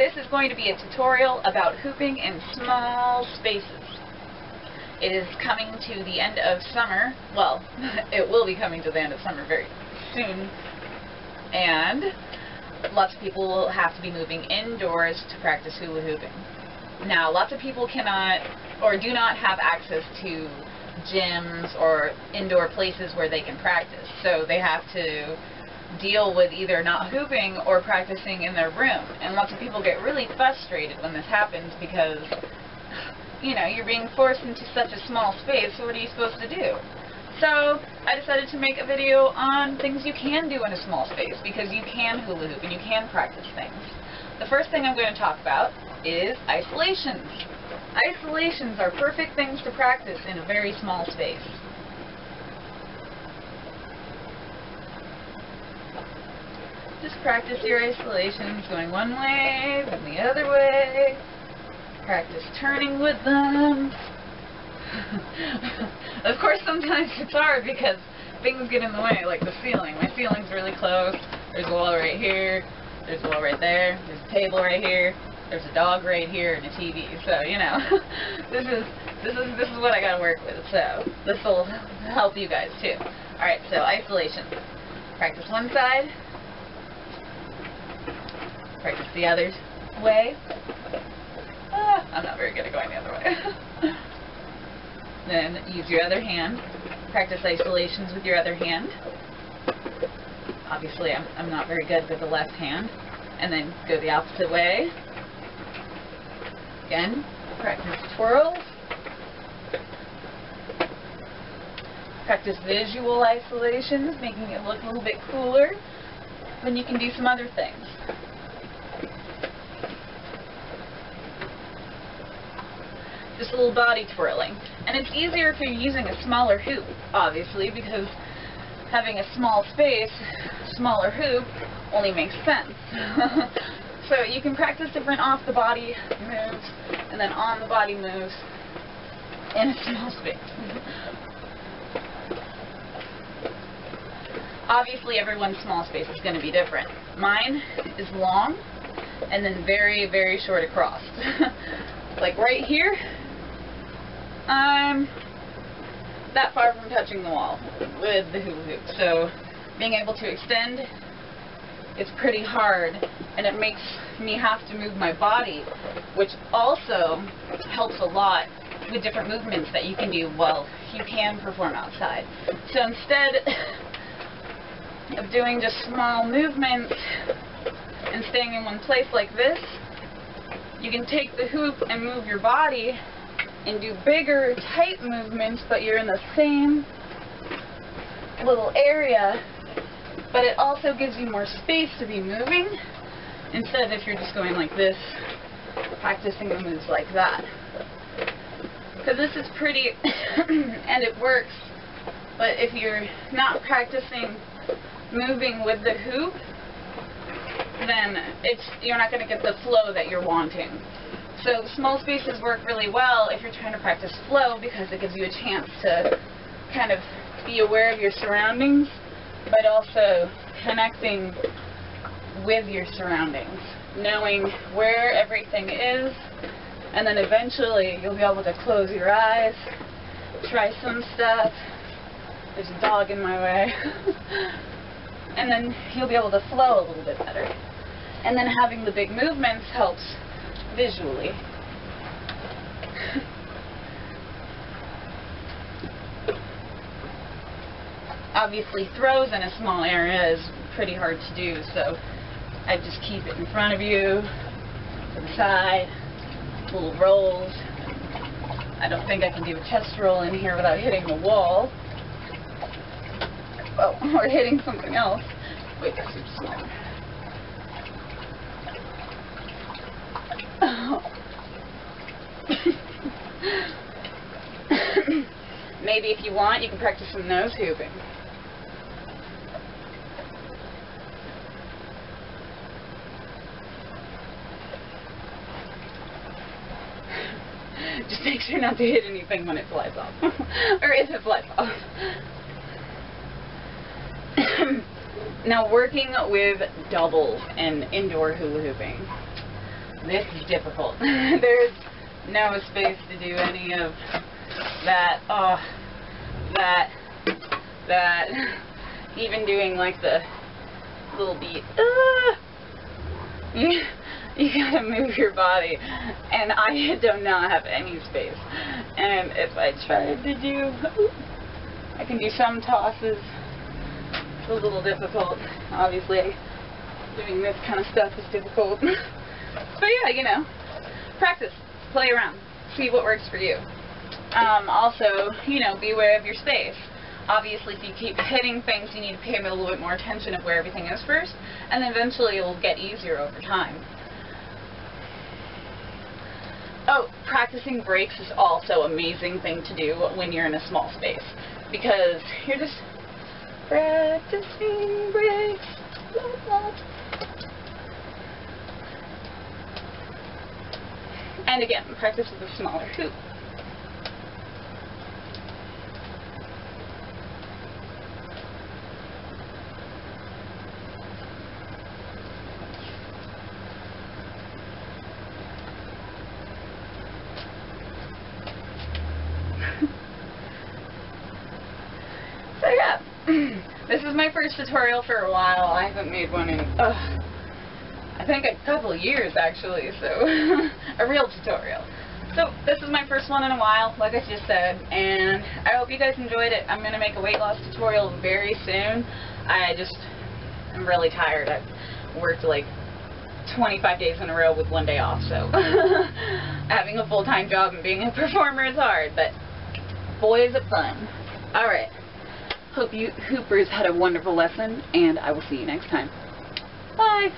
this is going to be a tutorial about hooping in small spaces. It is coming to the end of summer. Well, it will be coming to the end of summer very soon. And lots of people will have to be moving indoors to practice hula hooping. Now, lots of people cannot or do not have access to gyms or indoor places where they can practice. So they have to deal with either not hooping or practicing in their room. And lots of people get really frustrated when this happens because, you know, you're being forced into such a small space, so what are you supposed to do? So I decided to make a video on things you can do in a small space, because you can hula hoop and you can practice things. The first thing I'm going to talk about is isolations. Isolations are perfect things to practice in a very small space. Just practice your isolations, going one way, then the other way. Practice turning with them. Of course, sometimes it's hard because things get in the way, like the ceiling. My ceiling's really close. There's a wall right here. There's a wall right there. There's a table right here. There's a dog right here and a TV. So, you know, this is what I gotta work with. So this will help you guys too. All right. So isolation. Practice one side. Practice the other way. I'm not very good at going the other way. Then use your other hand. Practice isolations with your other hand. Obviously, I'm not very good with the left hand. And then go the opposite way. Again, practice twirls. Practice visual isolations, making it look a little bit cooler. Then you can do some other things. Just a little body twirling. And it's easier if you're using a smaller hoop, obviously, because having a small space, smaller hoop, only makes sense. So you can practice different off-the-body moves and then on-the-body moves in a small space. Obviously, everyone's small space is going to be different. Mine is long and then very, very short across. Like right here, I'm that far from touching the wall with the hula hoop. So being able to extend is pretty hard, and it makes me have to move my body, which also helps a lot with different movements that you can do while you can perform outside. So instead of doing just small movements and staying in one place like this, you can take the hoop and move your body and do bigger, tight movements, but you're in the same little area, but it also gives you more space to be moving, instead of if you're just going like this, practicing the moves like that. Because this is pretty, and it works, but if you're not practicing moving with the hoop, then you're not going to get the flow that you're wanting. So small spaces work really well if you're trying to practice flow, because it gives you a chance to kind of be aware of your surroundings, but also connecting with your surroundings, knowing where everything is, and then eventually you'll be able to close your eyes, try some stuff. There's a dog in my way. And then you'll be able to flow a little bit better. And then having the big movements helps visually. Obviously, throws in a small area is pretty hard to do, so I just keep it in front of you, to the side, little rolls. I don't think I can do a chest roll in here without hitting the wall. Oh, or hitting something else. Wait, that's too small. Maybe if you want, you can practice some nose hooping. Just make sure not to hit anything when it flies off. Or if it flies off. Now, working with doubles and indoor hula hooping. this is difficult. There's no space to do any of that, that, even doing like the little beat, you gotta move your body, and I do not have any space, and if I tried to do, I can do some tosses. It's a little difficult, obviously. Doing this kind of stuff is difficult. But yeah, you know, practice, play around, see what works for you. Also, you know, be aware of your space. Obviously, if you keep hitting things, you need to pay a little bit more attention of where everything is first, and then eventually it will get easier over time. Oh, practicing breaks is also an amazing thing to do when you're in a small space, because you're just practicing breaks. And again, practice with a smaller hoop. So yeah, this is my first tutorial for a while. I haven't made one in, I think a couple of years actually, so a real tutorial. So this is my first one in a while, like I just said, and I hope you guys enjoyed it. I'm going to make a weight loss tutorial very soon. I'm really tired. I've worked like 25 days in a row with one day off, so having a full-time job and being a performer is hard, but boy is it fun. Alright, hope you Hoopers had a wonderful lesson, and I will see you next time. Bye!